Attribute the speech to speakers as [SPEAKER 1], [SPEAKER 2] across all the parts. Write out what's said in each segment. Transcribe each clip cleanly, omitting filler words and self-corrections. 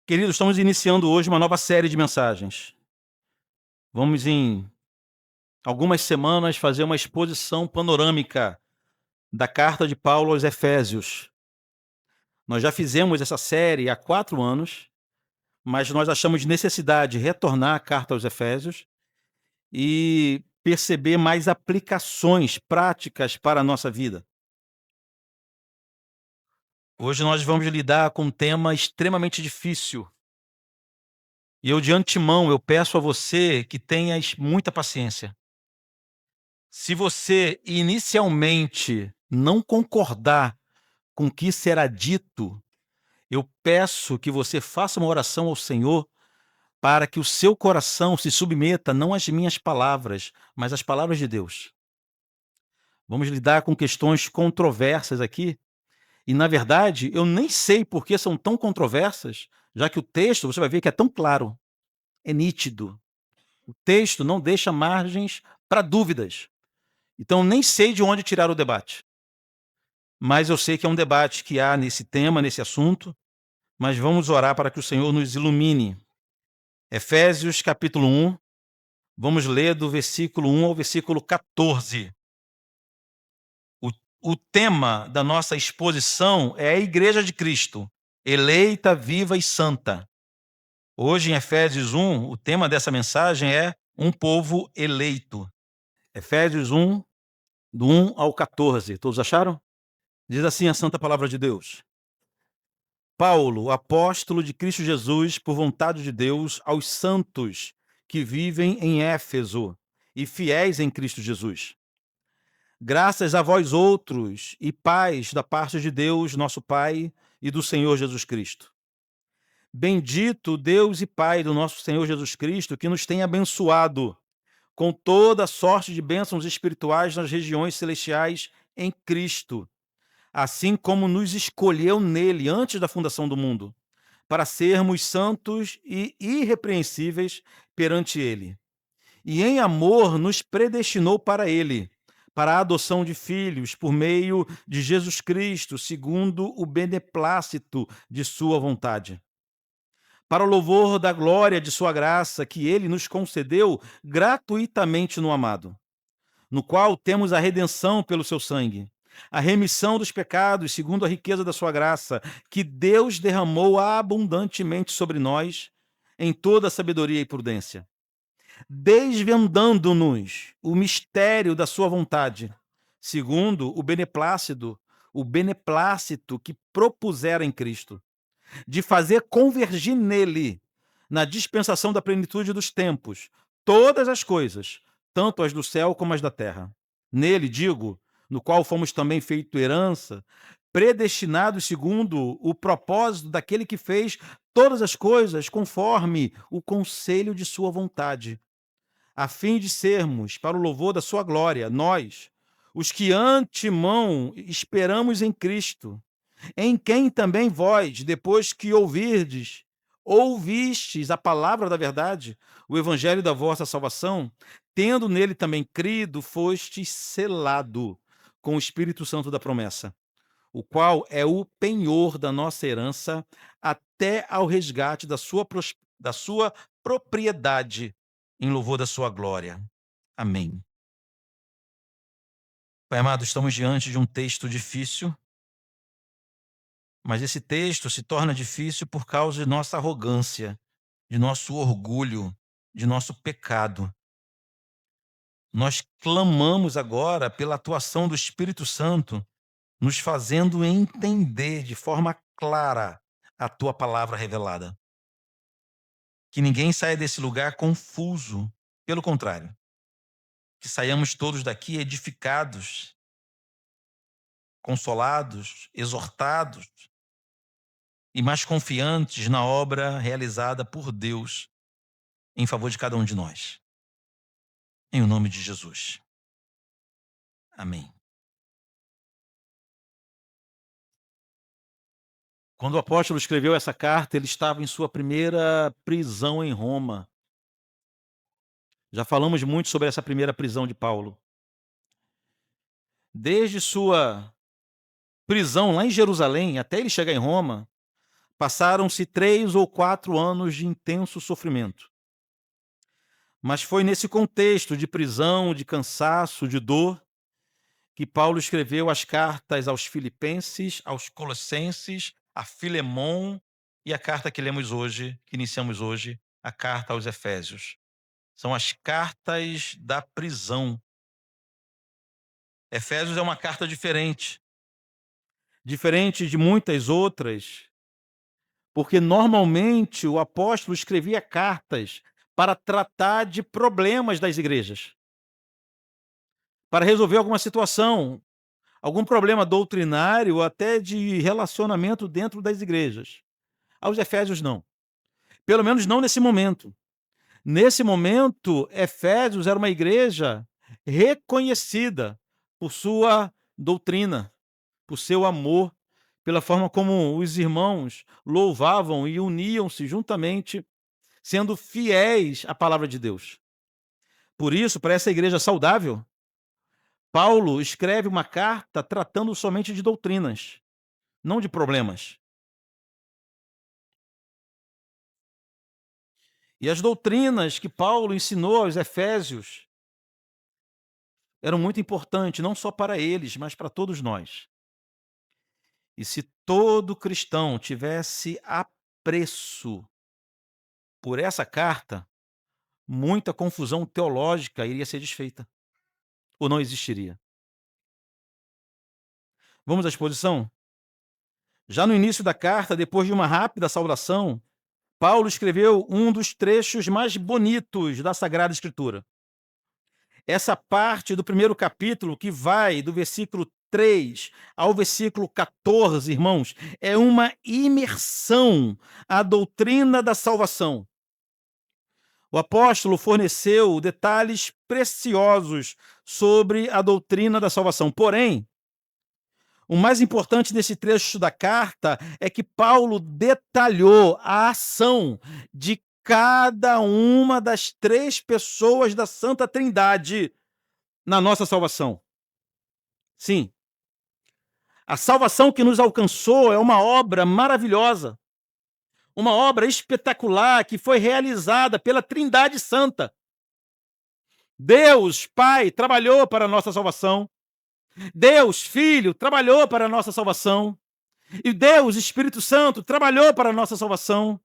[SPEAKER 1] Queridos, estamos iniciando hoje uma nova série de mensagens. Vamos, em algumas semanas, fazer uma exposição panorâmica da carta de Paulo aos Efésios. Nós já fizemos essa série há 4 anos, mas nós achamos necessidade de retornar à carta aos Efésios e perceber mais aplicações práticas para a nossa vida. Hoje nós vamos lidar com um tema extremamente difícil. E eu, de antemão, eu peço a você que tenha muita paciência. Se você inicialmente não concordar com o que será dito, eu peço que você faça uma oração ao Senhor para que o seu coração se submeta não às minhas palavras, mas às palavras de Deus. Vamos lidar com questões controversas aqui, e na verdade eu nem sei por que são tão controversas, já que o texto, você vai ver que é tão claro, é nítido. O texto não deixa margens para dúvidas. Então nem sei de onde tirar o debate. Mas eu sei que é um debate que há nesse tema, nesse assunto, mas vamos orar para que o Senhor nos ilumine. Efésios capítulo 1, vamos ler do versículo 1 ao versículo 14. O tema da nossa exposição é a Igreja de Cristo, eleita, viva e santa. Hoje, em Efésios 1, o tema dessa mensagem é um povo eleito. Efésios 1, do 1 ao 14. Todos acharam? Diz assim a santa palavra de Deus. Paulo, apóstolo de Cristo Jesus, por vontade de Deus, aos santos que vivem em Éfeso e fiéis em Cristo Jesus. Graças a vós outros e paz da parte de Deus, nosso Pai, e do Senhor Jesus Cristo. Bendito Deus e Pai do nosso Senhor Jesus Cristo, que nos tem abençoado com toda sorte de bênçãos espirituais nas regiões celestiais em Cristo, assim como nos escolheu nele antes da fundação do mundo, para sermos santos e irrepreensíveis perante ele. E em amor nos predestinou para ele, para a adoção de filhos por meio de Jesus Cristo, segundo o beneplácito de sua vontade. Para o louvor da glória de sua graça, que ele nos concedeu gratuitamente no amado, no qual temos a redenção pelo seu sangue, a remissão dos pecados segundo a riqueza da sua graça, que Deus derramou abundantemente sobre nós em toda sabedoria e prudência, desvendando-nos o mistério da sua vontade, segundo o beneplácito que propusera em Cristo, de fazer convergir nele, na dispensação da plenitude dos tempos, todas as coisas, tanto as do céu como as da terra. Nele, digo, no qual fomos também feito herança, predestinados segundo o propósito daquele que fez todas as coisas conforme o conselho de sua vontade, a fim de sermos, para o louvor da sua glória, nós, os que antemão esperamos em Cristo, em quem também vós, depois que ouvistes a palavra da verdade, o evangelho da vossa salvação, tendo nele também crido, fostes selado com o Espírito Santo da promessa, o qual é o penhor da nossa herança até ao resgate da sua propriedade, em louvor da sua glória. Amém. Pai amado, estamos diante de um texto difícil, mas esse texto se torna difícil por causa de nossa arrogância, de nosso orgulho, de nosso pecado. Nós clamamos agora pela atuação do Espírito Santo, nos fazendo entender de forma clara a tua palavra revelada. Que ninguém saia desse lugar confuso, pelo contrário, que saiamos todos daqui edificados, consolados, exortados e mais confiantes na obra realizada por Deus em favor de cada um de nós. Em o nome de Jesus. Amém. Quando o apóstolo escreveu essa carta, ele estava em sua primeira prisão em Roma. Já falamos muito sobre essa primeira prisão de Paulo. Desde sua prisão lá em Jerusalém até ele chegar em Roma, Passaram-se 3 ou 4 anos de intenso sofrimento. Mas foi nesse contexto de prisão, de cansaço, de dor, que Paulo escreveu as cartas aos Filipenses, aos Colossenses, a Filemon e a carta que lemos hoje, que iniciamos hoje, a carta aos Efésios. São as cartas da prisão. Efésios é uma carta diferente de muitas outras, porque normalmente o apóstolo escrevia cartas para tratar de problemas das igrejas, para resolver alguma situação, algum problema doutrinário ou até de relacionamento dentro das igrejas. Aos Efésios, não. Pelo menos não nesse momento. Nesse momento, Efésios era uma igreja reconhecida por sua doutrina, por seu amor, pela forma como os irmãos louvavam e uniam-se juntamente, sendo fiéis à palavra de Deus. Por isso, para essa igreja saudável, Paulo escreve uma carta tratando somente de doutrinas, não de problemas. E as doutrinas que Paulo ensinou aos Efésios eram muito importantes, não só para eles, mas para todos nós. E se todo cristão tivesse apreço por essa carta, muita confusão teológica iria ser desfeita, ou não existiria. Vamos à exposição? Já no início da carta, depois de uma rápida saudação, Paulo escreveu um dos trechos mais bonitos da Sagrada Escritura. Essa parte do primeiro capítulo, que vai do versículo 3 ao versículo 14, irmãos, é uma imersão à doutrina da salvação. O apóstolo forneceu detalhes preciosos sobre a doutrina da salvação. Porém, o mais importante desse trecho da carta é que Paulo detalhou a ação de cada uma das 3 pessoas da Santa Trindade na nossa salvação. Sim, a salvação que nos alcançou é uma obra maravilhosa, uma obra espetacular que foi realizada pela Trindade Santa. Deus, Pai, trabalhou para a nossa salvação. Deus, Filho, trabalhou para a nossa salvação. E Deus, Espírito Santo, trabalhou para a nossa salvação.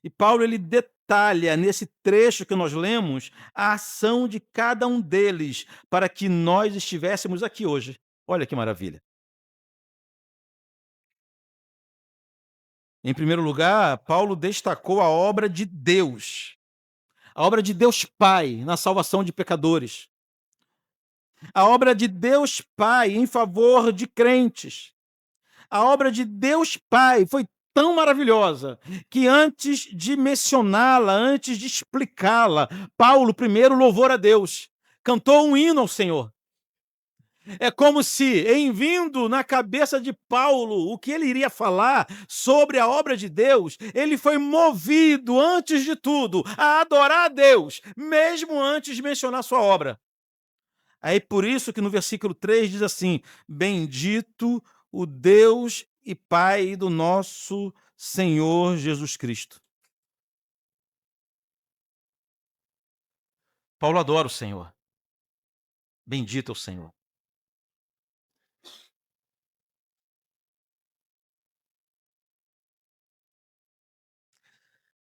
[SPEAKER 1] E Paulo, ele detalha nesse trecho que nós lemos a ação de cada um deles para que nós estivéssemos aqui hoje. Olha que maravilha. Em primeiro lugar, Paulo destacou a obra de Deus. A obra de Deus Pai na salvação de pecadores. A obra de Deus Pai em favor de crentes. A obra de Deus Pai foi tão maravilhosa que antes de mencioná-la, antes de explicá-la, Paulo primeiro louvou a Deus, cantou um hino ao Senhor. É como se, em vindo na cabeça de Paulo o que ele iria falar sobre a obra de Deus, ele foi movido, antes de tudo, a adorar a Deus, mesmo antes de mencionar sua obra. Aí por isso que no versículo 3 diz assim: bendito o Deus e Pai do nosso Senhor Jesus Cristo. Paulo adora o Senhor. Bendito é o Senhor.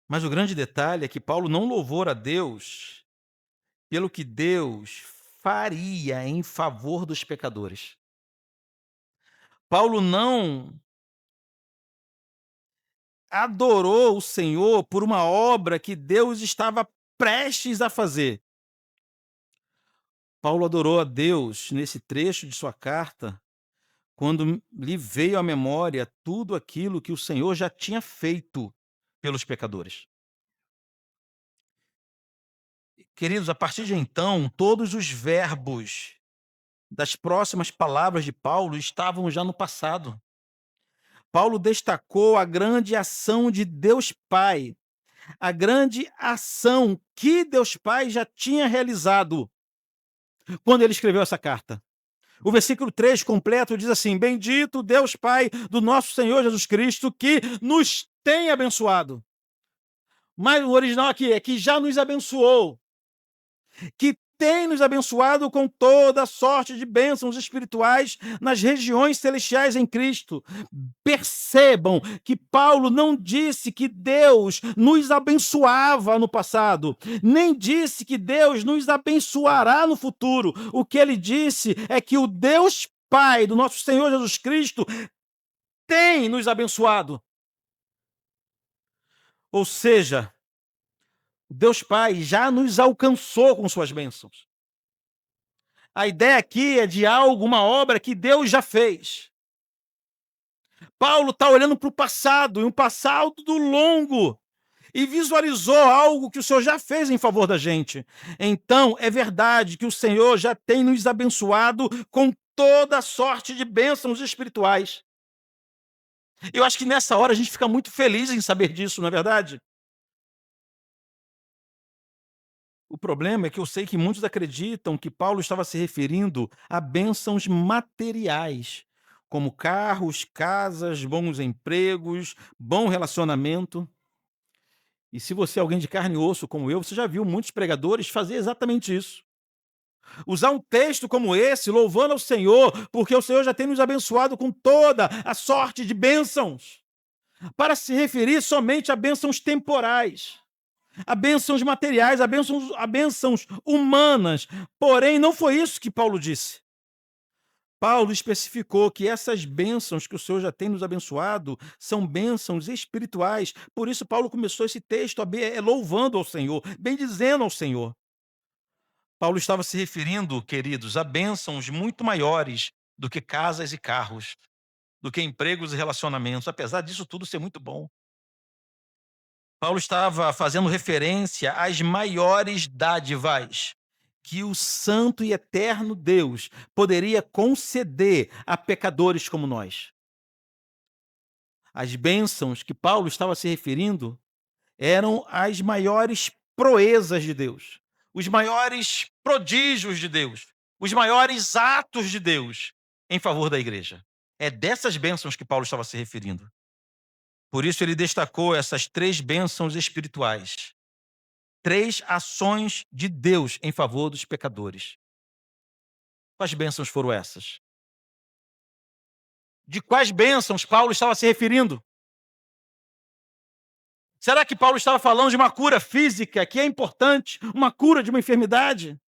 [SPEAKER 1] Mas o grande detalhe é que Paulo não louvou a Deus pelo que Deus faria em favor dos pecadores. Paulo não adorou o Senhor por uma obra que Deus estava prestes a fazer. Paulo adorou a Deus nesse trecho de sua carta, quando lhe veio à memória tudo aquilo que o Senhor já tinha feito pelos pecadores. Queridos, a partir de então, todos os verbos das próximas palavras de Paulo estavam já no passado. Paulo destacou a grande ação de Deus Pai, a grande ação que Deus Pai já tinha realizado quando ele escreveu essa carta. O versículo 3 completo diz assim: bendito Deus Pai do nosso Senhor Jesus Cristo, que nos
[SPEAKER 2] tem abençoado. Mas o original aqui é que já nos abençoou, que tem nos abençoado com toda sorte de bênçãos espirituais nas regiões celestiais em Cristo. Percebam que Paulo não disse que Deus nos abençoava no passado, nem disse que Deus nos abençoará no futuro. O que ele disse é que o Deus Pai do nosso Senhor Jesus Cristo tem nos abençoado. Ou seja, Deus Pai já nos alcançou com suas bênçãos. A ideia aqui é de algo, uma obra que Deus já fez. Paulo está olhando para o passado, e um passado longo, e visualizou algo que o Senhor já fez em favor da gente. Então, é verdade que o Senhor já tem nos abençoado com toda sorte de bênçãos espirituais. Eu acho que nessa hora a gente fica muito feliz em saber disso, não é verdade? O problema é que eu sei que muitos acreditam que Paulo estava se referindo a bênçãos materiais, como carros, casas, bons empregos, bom relacionamento. E se você é alguém de carne e osso como eu, você já viu muitos pregadores fazer exatamente isso. Usar um texto como esse, louvando ao Senhor, porque o Senhor já tem nos abençoado com toda a sorte de bênçãos, para se referir somente a bênçãos temporais, a bênçãos materiais, a bênçãos humanas. Porém, não foi isso que Paulo disse. Paulo especificou que essas bênçãos que o Senhor já tem nos abençoado são bênçãos espirituais. Por isso, Paulo começou esse texto louvando ao Senhor, bendizendo ao Senhor. Paulo estava se referindo, queridos, a bênçãos muito maiores do que casas e carros, do que empregos e relacionamentos, apesar disso tudo ser muito bom. Paulo estava fazendo referência às maiores dádivas que o santo e eterno Deus poderia conceder a pecadores como nós. As bênçãos que Paulo estava se referindo eram as maiores proezas de Deus, os maiores prodígios de Deus, os maiores atos de Deus em favor da igreja. É dessas bênçãos que Paulo estava se referindo. Por isso ele destacou essas 3 bênçãos espirituais, 3 ações de Deus em favor dos pecadores. Quais bênçãos foram essas? De quais bênçãos Paulo estava se referindo? Será que Paulo estava falando de uma cura física, que é importante, uma cura de uma enfermidade?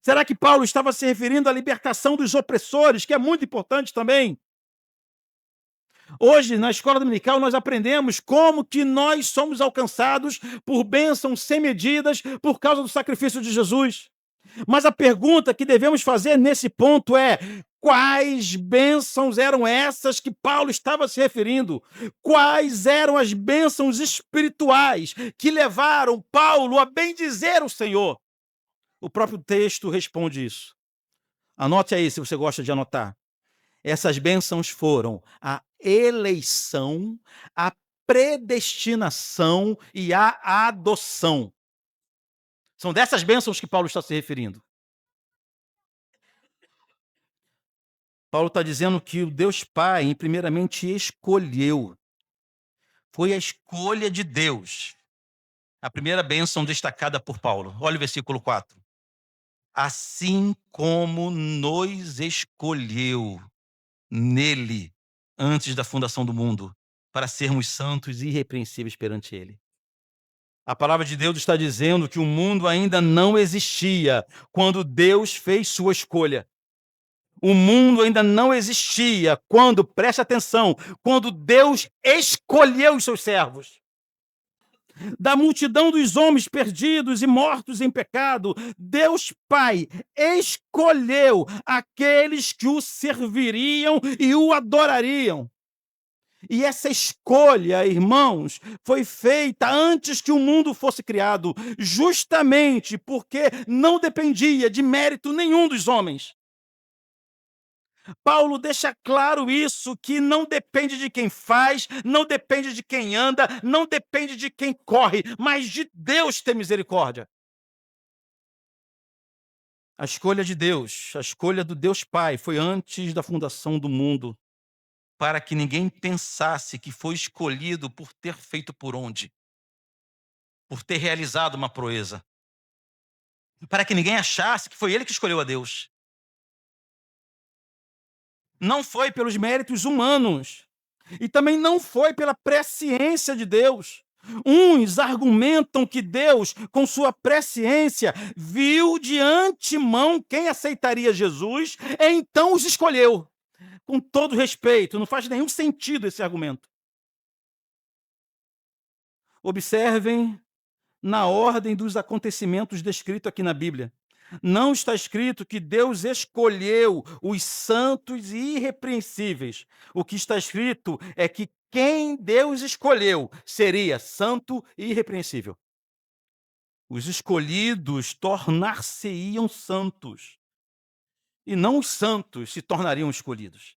[SPEAKER 2] Será que Paulo estava se referindo à libertação dos opressores, que é muito importante também? Hoje, na escola dominical, nós aprendemos como que nós somos alcançados por bênçãos sem medidas por causa do sacrifício de Jesus. Mas a pergunta que devemos fazer nesse ponto é: quais bênçãos eram essas que Paulo estava se referindo? Quais eram as bênçãos espirituais que levaram Paulo a bendizer o Senhor? O próprio texto responde isso. Anote aí se você gosta de anotar. Essas bênçãos foram a eleição, a predestinação e a adoção. São dessas bênçãos que Paulo está se referindo. Paulo está dizendo que o Deus Pai, primeiramente, escolheu. Foi a escolha de Deus. A primeira bênção destacada por Paulo. Olha o versículo 4. Assim como nos escolheu nele, antes da fundação do mundo, para sermos santos e irrepreensíveis perante ele. A palavra de Deus está dizendo que o mundo ainda não existia quando Deus fez sua escolha. O mundo ainda não existia quando, preste atenção, quando Deus escolheu os seus servos. Da multidão dos homens perdidos e mortos em pecado, Deus Pai escolheu aqueles que o serviriam e o adorariam. E essa escolha, irmãos, foi feita antes que o mundo fosse criado, justamente porque não dependia de mérito nenhum dos homens. Paulo deixa claro isso, que não depende de quem faz, não depende de quem anda, não depende de quem corre, mas de Deus ter misericórdia. A escolha de Deus, a escolha do Deus Pai, foi antes da fundação do mundo.
[SPEAKER 1] para que ninguém pensasse que foi escolhido por ter feito por onde, por ter realizado uma proeza, para que ninguém achasse que foi ele que escolheu a Deus.
[SPEAKER 2] Não foi pelos méritos humanos e também não foi pela presciência de Deus. Uns argumentam que Deus, com sua presciência, viu de antemão quem aceitaria Jesus, e então os escolheu. Com todo respeito, não faz nenhum sentido esse argumento. Observem na ordem dos acontecimentos descritos aqui na Bíblia. Não está escrito que Deus escolheu os santos e irrepreensíveis. O que está escrito é que quem Deus escolheu seria santo e irrepreensível. Os escolhidos tornar-se-iam santos, e não os santos se tornariam escolhidos.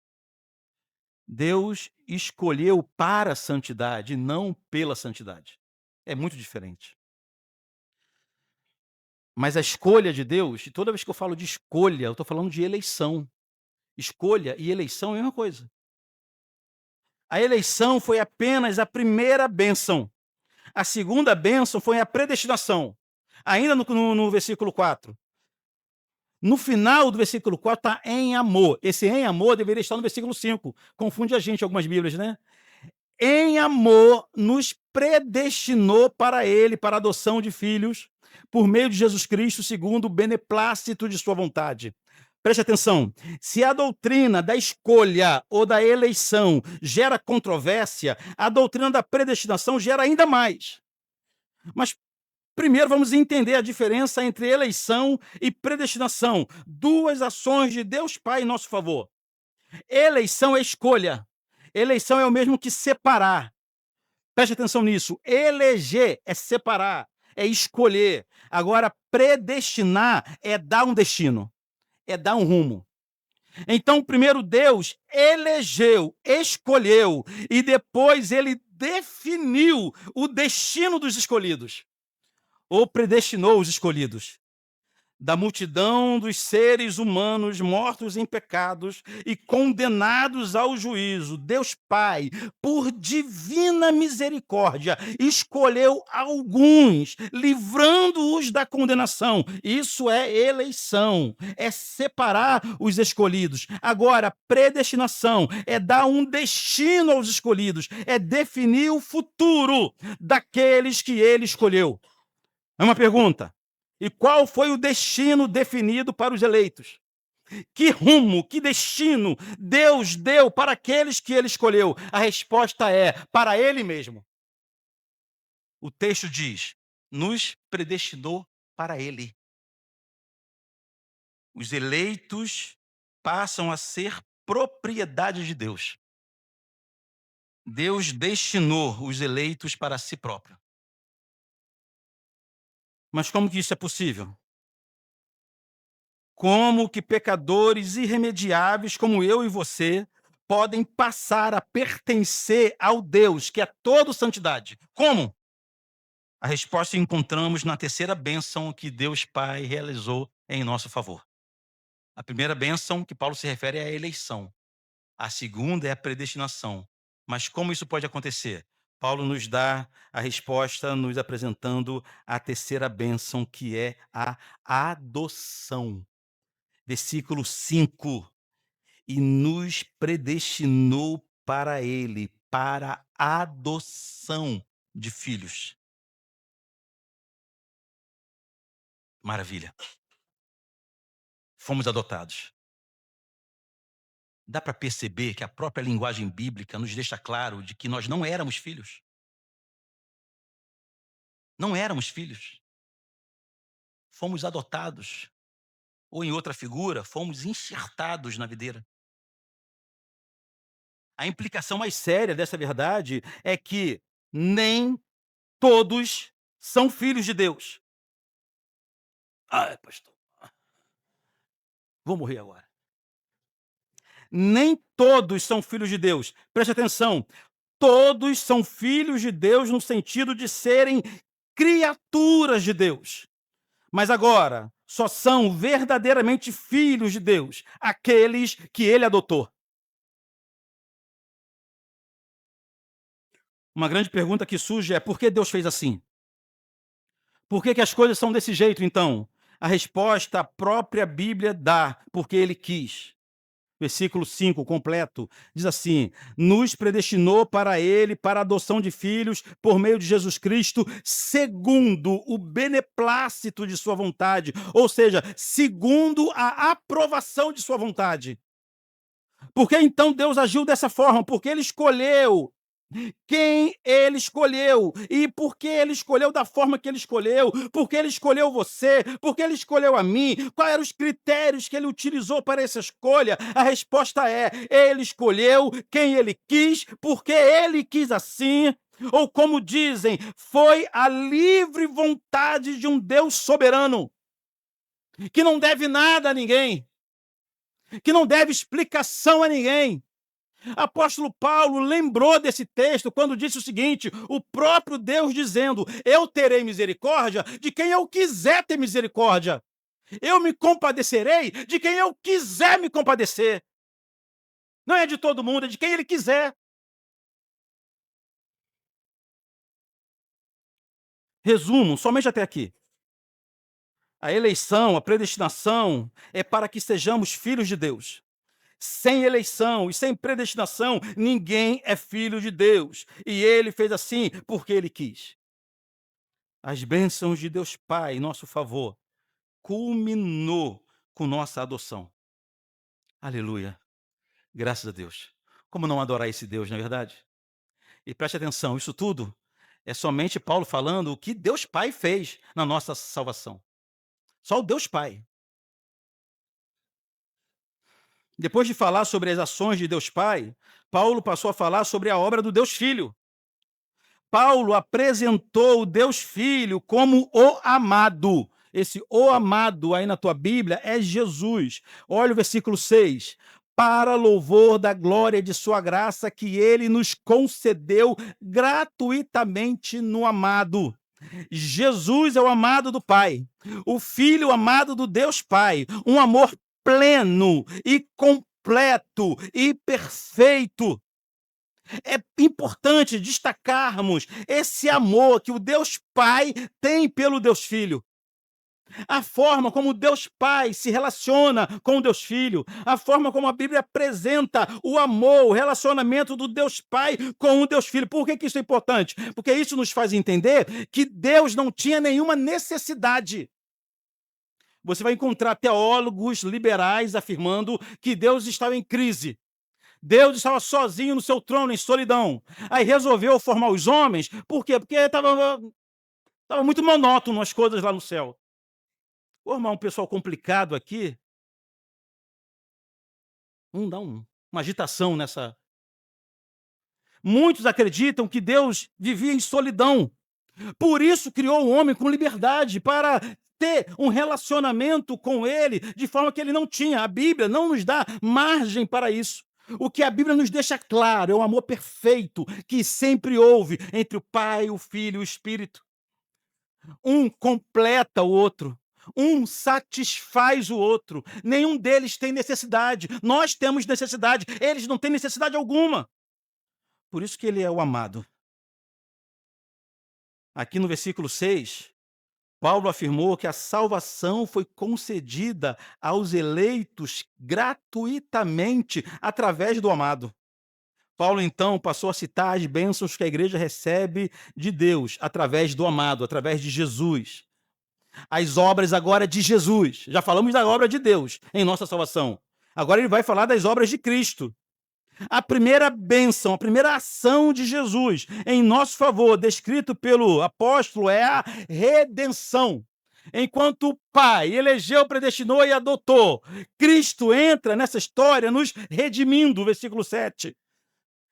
[SPEAKER 2] Deus escolheu para a santidade, não pela santidade. É muito diferente. Mas a escolha de Deus, e toda vez que eu falo de escolha, eu estou falando de eleição. Escolha e eleição é a mesma coisa. A eleição foi apenas a primeira bênção. A segunda bênção foi a predestinação. Ainda no versículo 4. No final do versículo 4 está em amor. Esse em amor deveria estar no versículo 5. Confunde a gente algumas Bíblias, né? Em amor nos predestinou para ele, para a adoção de filhos, por meio de Jesus Cristo, segundo o beneplácito de sua vontade. Preste atenção, se a doutrina da escolha ou da eleição gera controvérsia, a doutrina da predestinação gera ainda mais. Mas primeiro vamos entender a diferença entre eleição e predestinação, duas ações de Deus Pai em nosso favor. Eleição é escolha. Eleição é o mesmo que separar. Preste atenção nisso. Eleger é separar, é escolher. Agora, predestinar é dar um destino, é dar um rumo. Então, primeiro Deus elegeu, escolheu, e depois ele definiu o destino dos escolhidos, ou predestinou os escolhidos. Da multidão dos seres humanos mortos em pecados e condenados ao juízo, Deus Pai, por divina misericórdia, escolheu alguns, livrando-os da condenação. Isso é eleição, é separar os escolhidos. Agora, predestinação é dar um destino aos escolhidos, é definir o futuro daqueles que ele escolheu. É uma pergunta. E qual foi o destino definido para os eleitos? Que rumo, que destino Deus deu para aqueles que ele escolheu? A resposta é: para ele mesmo.
[SPEAKER 1] O texto diz: nos predestinou para ele. Os eleitos passam a ser propriedade de Deus. Deus destinou os eleitos para si próprio.
[SPEAKER 2] Mas como que isso é possível? Como que pecadores irremediáveis como eu e você podem passar a pertencer ao Deus que é todo santidade? Como?
[SPEAKER 1] A resposta encontramos na terceira bênção que Deus Pai realizou em nosso favor. A primeira bênção que Paulo se refere é a eleição. A segunda é a predestinação. Mas como isso pode acontecer?
[SPEAKER 2] Paulo nos dá a resposta nos apresentando a terceira bênção, que é a adoção. Versículo 5. E nos predestinou para ele, para a adoção de filhos.
[SPEAKER 1] Maravilha. Fomos adotados. Dá para perceber que a própria linguagem bíblica nos deixa claro de que nós não éramos filhos. Não éramos filhos. Fomos adotados. Ou, em outra figura, fomos enxertados na videira.
[SPEAKER 2] A implicação mais séria dessa verdade é que nem todos são filhos de Deus. Ai, pastor, vou morrer agora. Nem todos são filhos de Deus. Preste atenção. Todos são filhos de Deus no sentido de serem criaturas de Deus. Mas agora, só são verdadeiramente filhos de Deus aqueles que ele adotou. Uma grande pergunta que surge é: por que Deus fez assim? Por que as coisas são desse jeito, então? A resposta a própria Bíblia dá: porque Ele quis. Versículo 5 completo, diz assim: nos predestinou para Ele, para a adoção de filhos, por meio de Jesus Cristo, segundo o beneplácito de sua vontade, ou seja, segundo a aprovação de sua vontade. Por que então Deus agiu dessa forma? Porque Ele escolheu quem Ele escolheu. E por que Ele escolheu da forma que Ele escolheu? Porque Ele escolheu você? Porque Ele escolheu a mim? Quais eram os critérios que Ele utilizou para essa escolha? A resposta é: Ele escolheu quem Ele quis, porque Ele quis assim. Ou como dizem, foi a livre vontade de um Deus soberano, que não deve nada a ninguém, que não deve explicação a ninguém. Apóstolo Paulo lembrou desse texto quando disse o seguinte: o próprio Deus dizendo: eu terei misericórdia de quem eu quiser ter misericórdia. Eu me compadecerei de quem eu quiser me compadecer. Não é de todo mundo, é de quem ele quiser. Resumo, somente até aqui. A eleição, a predestinação é para que sejamos filhos de Deus. Sem eleição e sem predestinação, ninguém é filho de Deus. E ele fez assim porque ele quis. As bênçãos de Deus Pai em nosso favor culminou com nossa adoção. Aleluia. Graças a Deus. Como não adorar esse Deus, não é verdade? E preste atenção, isso tudo é somente Paulo falando o que Deus Pai fez na nossa salvação. Só o Deus Pai. Depois de falar sobre as ações de Deus Pai, Paulo passou a falar sobre a obra do Deus Filho. Paulo apresentou o Deus Filho como o amado. Esse o amado aí na tua Bíblia é Jesus. Olha o versículo 6. Para louvor da glória de sua graça que ele nos concedeu gratuitamente no amado. Jesus é o amado do Pai, o Filho amado do Deus Pai, um amor pleno e completo e perfeito. É importante destacarmos esse amor que o Deus Pai tem pelo Deus Filho. A forma como o Deus Pai se relaciona com o Deus Filho, a forma como a Bíblia apresenta o amor, o relacionamento do Deus Pai com o Deus Filho. Por que isso é importante? Porque isso nos faz entender que Deus não tinha nenhuma necessidade. Você vai encontrar teólogos liberais afirmando que Deus estava em crise. Deus estava sozinho no seu trono, em solidão. Aí resolveu formar os homens. Por quê? Porque estava muito monótono as coisas lá no céu. Vou arrumar um pessoal complicado aqui. Dá uma agitação nessa. Muitos acreditam que Deus vivia em solidão. Por isso criou o homem com liberdade, para ter um relacionamento com ele de forma que ele não tinha. A Bíblia não nos dá margem para isso. O que a Bíblia nos deixa claro é o amor perfeito que sempre houve entre o Pai, o Filho e o Espírito. Um completa o outro. Um satisfaz o outro. Nenhum deles tem necessidade. Nós temos necessidade. Eles não têm necessidade alguma. Por isso que ele é o amado. Aqui no versículo 6, Paulo afirmou que a salvação foi concedida aos eleitos gratuitamente através do amado. Paulo, então, passou a citar as bênçãos que a igreja recebe de Deus através do amado, através de Jesus. As obras agora de Jesus. Já falamos da obra de Deus em nossa salvação. Agora ele vai falar das obras de Cristo. A primeira bênção, a primeira ação de Jesus em nosso favor, descrito pelo apóstolo, é a redenção. Enquanto o Pai elegeu, predestinou e adotou, Cristo entra nessa história nos redimindo, versículo 7.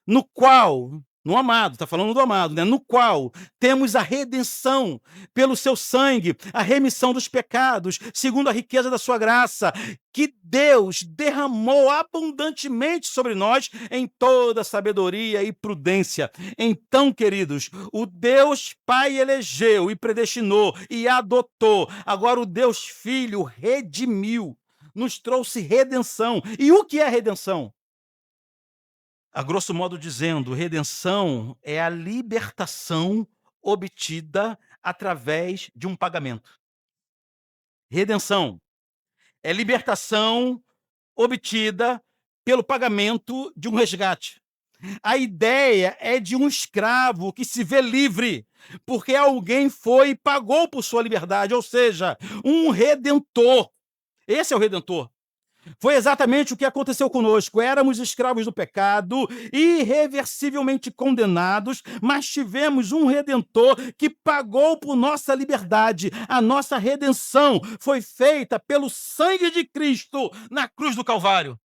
[SPEAKER 2] No qual, no amado, está falando do amado, né? No qual temos a redenção pelo seu sangue, a remissão dos pecados, segundo a riqueza da sua graça, que Deus derramou abundantemente sobre nós em toda sabedoria e prudência. Então, queridos, o Deus Pai elegeu e predestinou e adotou. Agora o Deus Filho redimiu, nos trouxe redenção. E o que é redenção? A grosso modo dizendo, redenção é a libertação obtida através de um pagamento. Redenção é libertação obtida pelo pagamento de um resgate. A ideia é de um escravo que se vê livre, porque alguém foi e pagou por sua liberdade, ou seja, um redentor. Esse é o redentor. Foi exatamente o que aconteceu conosco. Éramos escravos do pecado, irreversivelmente condenados, mas tivemos um redentor que pagou por nossa liberdade. A nossa redenção foi feita pelo sangue de Cristo na cruz do Calvário.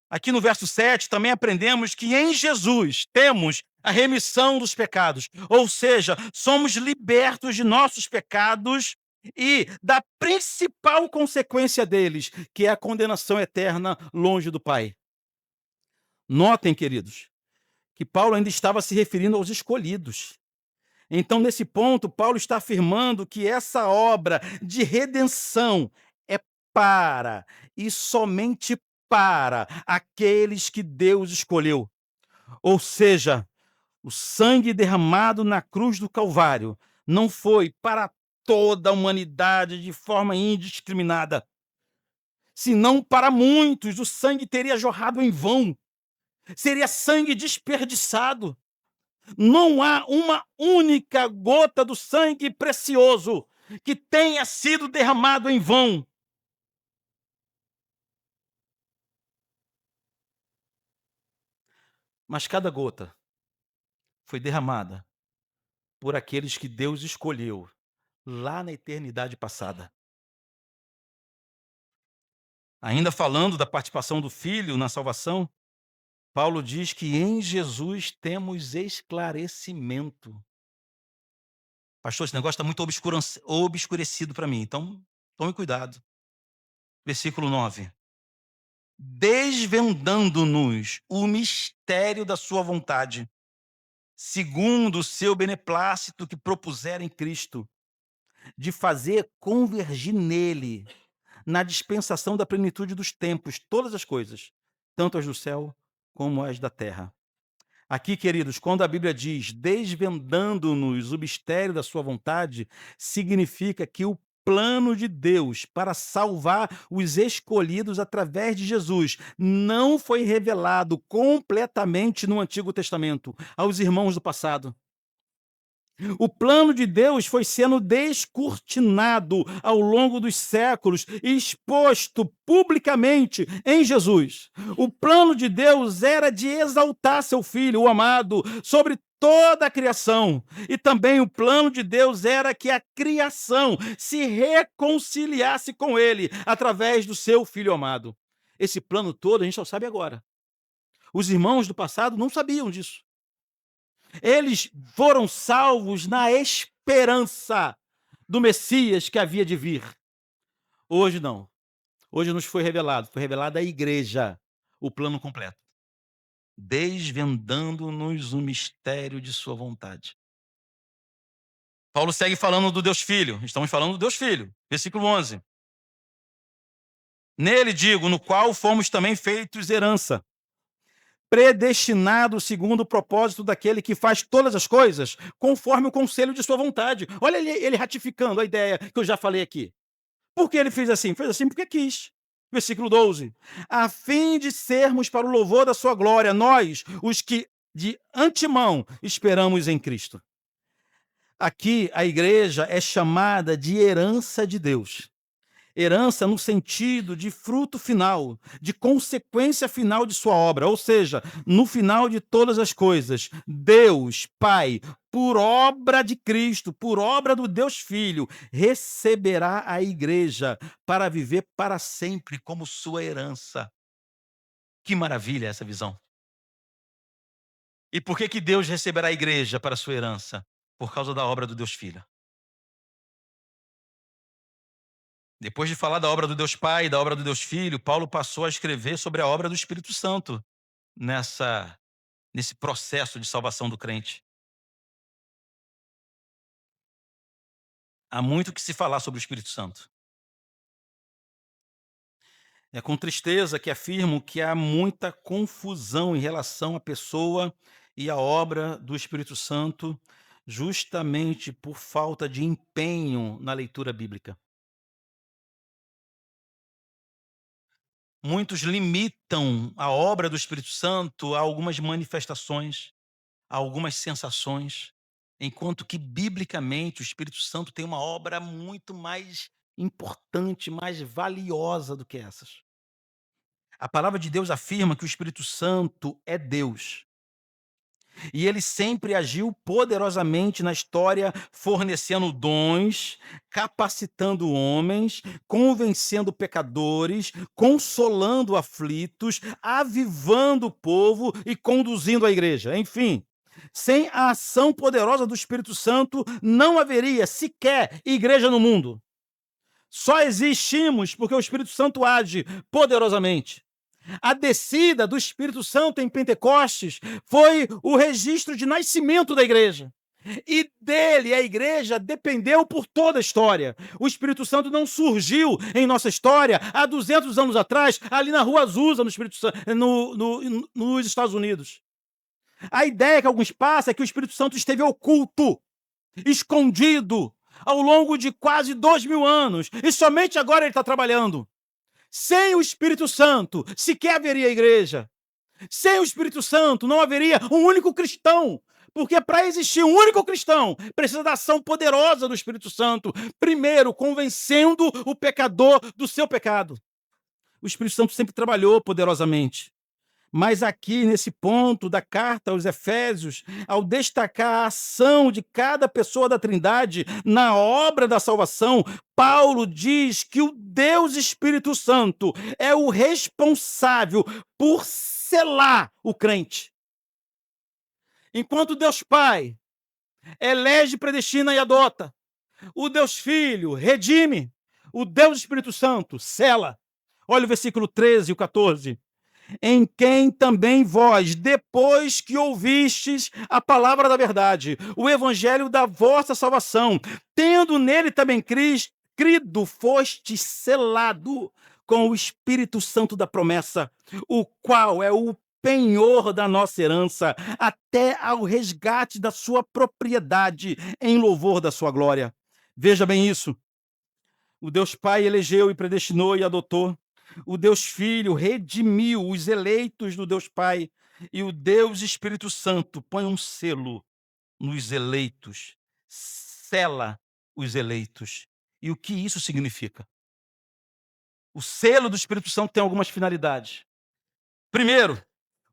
[SPEAKER 2] Aqui no verso 7 também aprendemos que em Jesus temos a remissão dos pecados, ou seja, somos libertos de nossos pecados e da principal consequência deles, que é a condenação eterna longe do Pai. Notem, queridos, que Paulo ainda estava se referindo aos escolhidos. Então, nesse ponto, Paulo está afirmando que essa obra de redenção é para e somente para aqueles que Deus escolheu. Ou seja, o sangue derramado na cruz do Calvário não foi para toda a humanidade de forma indiscriminada. Senão, para muitos, o sangue teria jorrado em vão, seria sangue desperdiçado. Não há uma única gota do sangue precioso que tenha sido derramado em vão. Mas cada gota foi derramada por aqueles que Deus escolheu lá na eternidade passada. Ainda falando da participação do Filho na salvação, Paulo diz que em Jesus temos esclarecimento. Pastor, esse negócio está muito obscurecido para mim, então tome cuidado. Versículo 9. Desvendando-nos o mistério da sua vontade, segundo o seu beneplácito que propusera em Cristo, de fazer convergir nele, na dispensação da plenitude dos tempos, todas as coisas, tanto as do céu como as da terra. Aqui, queridos, quando a Bíblia diz desvendando-nos o mistério da sua vontade, significa que o plano de Deus para salvar os escolhidos através de Jesus não foi revelado completamente no Antigo Testamento aos irmãos do passado. O plano de Deus foi sendo descortinado ao longo dos séculos e exposto publicamente em Jesus. O plano de Deus era de exaltar seu Filho, o amado, sobre toda a criação. E também o plano de Deus era que a criação se reconciliasse com Ele através do seu Filho amado. Esse plano todo a gente só sabe agora. Os irmãos do passado não sabiam disso. Eles foram salvos na esperança do Messias que havia de vir. Hoje não. Hoje nos foi revelado à igreja o plano completo. Desvendando-nos o mistério de sua vontade. Paulo segue falando do Deus Filho. Estamos falando do Deus Filho. Versículo 11. Nele, digo, no qual fomos também feitos herança, predestinado segundo o propósito daquele que faz todas as coisas conforme o conselho de sua vontade. Olha ele ratificando a ideia que eu já falei aqui. Por que ele fez assim? Fez assim porque quis. Versículo 12. A fim de sermos para o louvor da sua glória, nós, os que de antemão esperamos em Cristo. Aqui a igreja é chamada de herança de Deus. Herança no sentido de fruto final, de consequência final de sua obra, ou seja, no final de todas as coisas, Deus, Pai, por obra de Cristo, por obra do Deus Filho, receberá a igreja para viver para sempre como sua herança. Que maravilha essa visão. E por que Deus receberá a igreja para sua herança? Por causa da obra do Deus Filho. Depois de falar da obra do Deus Pai e da obra do Deus Filho, Paulo passou a escrever sobre a obra do Espírito Santo nesse processo de salvação do crente. Há muito que se falar sobre o Espírito Santo. É com tristeza que afirmo que há muita confusão em relação à pessoa e à obra do Espírito Santo, justamente por falta de empenho na leitura bíblica. Muitos limitam a obra do Espírito Santo a algumas manifestações, a algumas sensações, enquanto que, biblicamente, o Espírito Santo tem uma obra muito mais importante, mais valiosa do que essas. A palavra de Deus afirma que o Espírito Santo é Deus. E ele sempre agiu poderosamente na história, fornecendo dons, capacitando homens, convencendo pecadores, consolando aflitos, avivando o povo e conduzindo a igreja. Enfim, sem a ação poderosa do Espírito Santo, não haveria sequer igreja no mundo. Só existimos porque o Espírito Santo age poderosamente. A descida do Espírito Santo em Pentecostes foi o registro de nascimento da igreja. E dele, a igreja dependeu por toda a história. O Espírito Santo não surgiu em nossa história há 200 anos atrás, ali na Rua Azusa, nos Estados Unidos. A ideia que alguns passam é que o Espírito Santo esteve oculto, escondido, ao longo de quase 2000 anos, e somente agora ele está trabalhando. Sem o Espírito Santo, sequer haveria igreja. Sem o Espírito Santo, não haveria um único cristão. Porque para existir um único cristão, precisa da ação poderosa do Espírito Santo. Primeiro, convencendo o pecador do seu pecado. O Espírito Santo sempre trabalhou poderosamente. Mas aqui, nesse ponto da carta aos Efésios, ao destacar a ação de cada pessoa da Trindade na obra da salvação, Paulo diz que o Deus Espírito Santo é o responsável por selar o crente. Enquanto Deus Pai elege, predestina e adota, o Deus Filho redime, o Deus Espírito Santo sela. Olha o versículo 13 e o 14. Em quem também vós, depois que ouvistes a palavra da verdade, o evangelho da vossa salvação, tendo nele também crido, foste selado com o Espírito Santo da promessa, o qual é o penhor da nossa herança, até ao resgate da sua propriedade, em louvor da sua glória. Veja bem isso. O Deus Pai elegeu e predestinou e adotou. O Deus Filho redimiu os eleitos do Deus Pai. E o Deus Espírito Santo põe um selo nos eleitos, sela os eleitos. E o que isso significa? O selo do Espírito Santo tem algumas finalidades. Primeiro,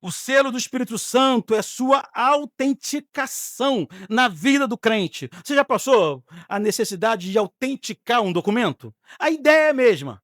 [SPEAKER 2] o selo do Espírito Santo é sua autenticação na vida do crente. Você já passou a necessidade de autenticar um documento? A ideia é a mesma.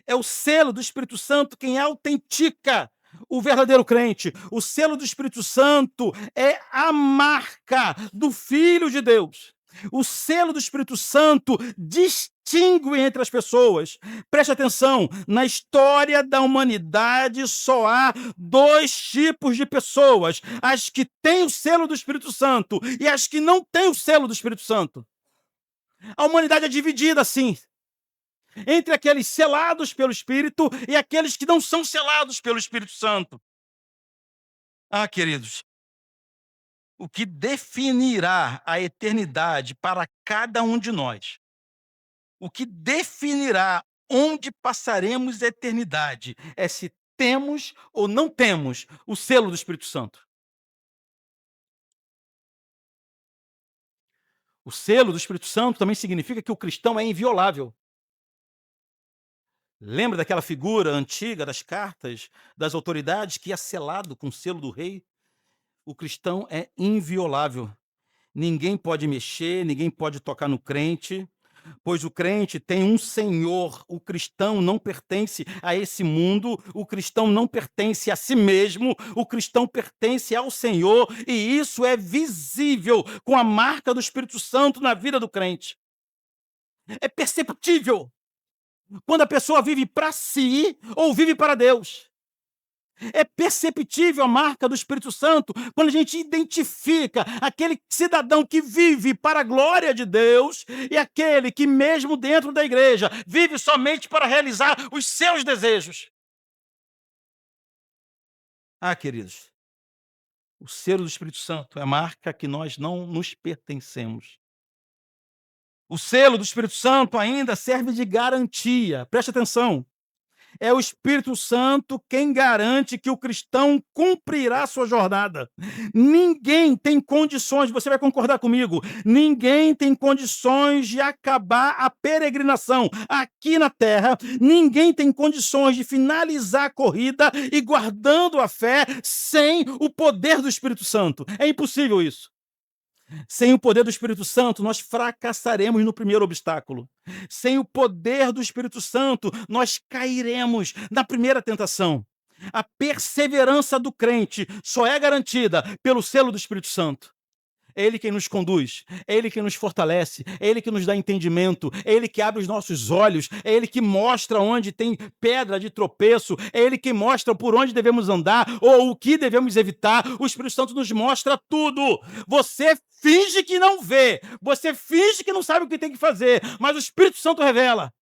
[SPEAKER 2] É o selo do Espírito Santo quem autentica o verdadeiro crente. O selo do Espírito Santo é a marca do Filho de Deus. O selo do Espírito Santo distingue entre as pessoas. Preste atenção, na história da humanidade só há dois tipos de pessoas: as que têm o selo do Espírito Santo e as que não têm o selo do Espírito Santo. A humanidade é dividida assim, entre aqueles selados pelo Espírito e aqueles que não são selados pelo Espírito Santo. Ah, queridos, o que definirá a eternidade para cada um de nós, o que definirá onde passaremos a eternidade, é se temos ou não temos o selo do Espírito Santo. O selo do Espírito Santo também significa que o cristão é inviolável. Lembra daquela figura antiga das cartas das autoridades que é selado com o selo do rei? O cristão é inviolável. Ninguém pode mexer, ninguém pode tocar no crente, pois o crente tem um Senhor. O cristão não pertence a esse mundo, o cristão não pertence a si mesmo, o cristão pertence ao Senhor, e isso é visível com a marca do Espírito Santo na vida do crente. É perceptível quando a pessoa vive para si ou vive para Deus. É perceptível a marca do Espírito Santo quando a gente identifica aquele cidadão que vive para a glória de Deus e aquele que, mesmo dentro da igreja, vive somente para realizar os seus desejos. Queridos, o selo do Espírito Santo é a marca que nós não nos pertencemos. O selo do Espírito Santo ainda serve de garantia. Preste atenção. É o Espírito Santo quem garante que o cristão cumprirá sua jornada. Ninguém tem condições, você vai concordar comigo, ninguém tem condições de acabar a peregrinação aqui na terra, ninguém tem condições de finalizar a corrida e guardando a fé sem o poder do Espírito Santo. É impossível isso. Sem o poder do Espírito Santo, nós fracassaremos no primeiro obstáculo. Sem o poder do Espírito Santo, nós cairemos na primeira tentação. A perseverança do crente só é garantida pelo selo do Espírito Santo. É Ele quem nos conduz, é Ele quem nos fortalece, é Ele que nos dá entendimento, é Ele que abre os nossos olhos, é Ele que mostra onde tem pedra de tropeço, é Ele que mostra por onde devemos andar ou o que devemos evitar. O Espírito Santo nos mostra tudo. Você finge que não vê, você finge que não sabe o que tem que fazer, mas o Espírito Santo revela.